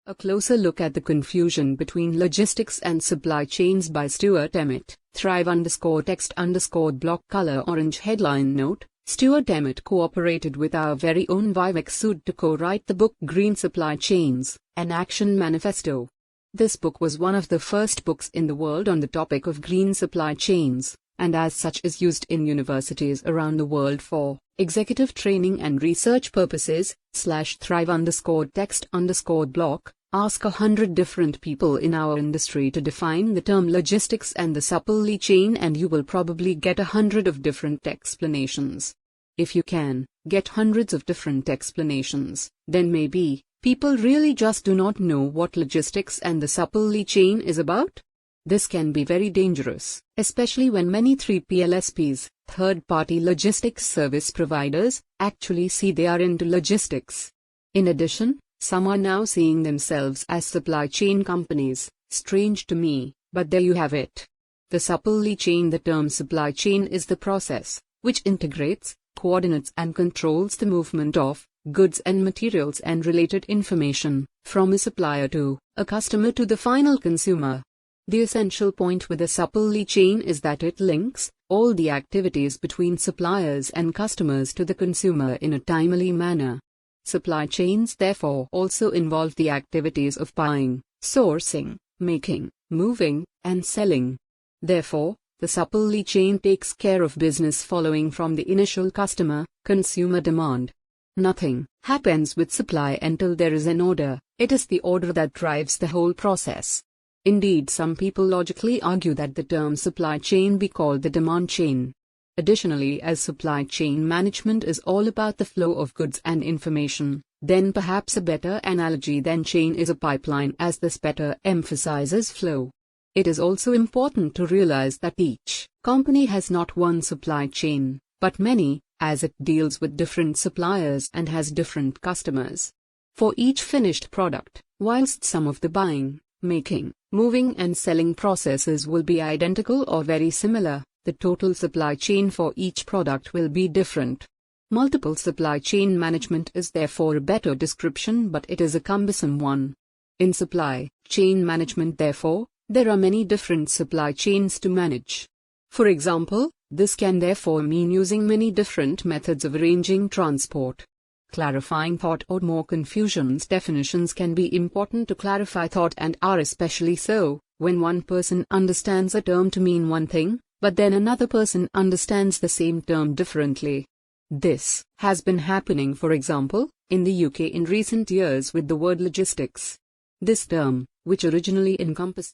A closer look at the confusion between logistics and supply chains by Stuart Emmett. Thrive_text_block color orange headline note. Stuart Emmett cooperated with our very own Vivek Sood to co-write the book Green Supply Chains, an Action Manifesto. This book was one of the first books in the world on the topic of green supply chains, and as such is used in universities around the world for executive training and research purposes. /thrive_text_block. Ask 100 different people in our industry to define the term logistics and the supply chain and you will probably get 100 of different explanations. If you can get hundreds of different explanations, then maybe people really just do not know what logistics and the supply chain is about. This can be very dangerous, especially when many 3PLSPs, third-party logistics service providers, actually see they are into logistics. In addition, some are now seeing themselves as supply chain companies. Strange to me, but there you have it. The supply chain. The term supply chain is the process which integrates, coordinates and controls the movement of goods and materials and related information from a supplier to a customer to the final consumer. The essential point with the supply chain is that it links all the activities between suppliers and customers to the consumer in a timely manner. Supply chains therefore also involve the activities of buying, sourcing, making, moving, and selling. Therefore, the supply chain takes care of business following from the initial customer-consumer demand. Nothing happens with supply until there is an order. It is the order that drives the whole process. Indeed, some people logically argue that the term supply chain be called the demand chain. Additionally, as supply chain management is all about the flow of goods and information, then perhaps a better analogy than chain is a pipeline, as this better emphasizes flow. It is also important to realize that each company has not one supply chain, but many, as it deals with different suppliers and has different customers for each finished product. Whilst some of the buying, making, moving and selling processes will be identical or very similar, the total supply chain for each product will be different. Multiple supply chain management is therefore a better description, but it is a cumbersome one. In supply chain management, therefore, there are many different supply chains to manage. For example, this can therefore mean using many different methods of arranging transport. Clarifying thought or more confusions. Definitions can be important to clarify thought and are especially so when one person understands a term to mean one thing, but then another person understands the same term differently. This has been happening, for example, in the UK in recent years with the word logistics. This term, which originally encompassed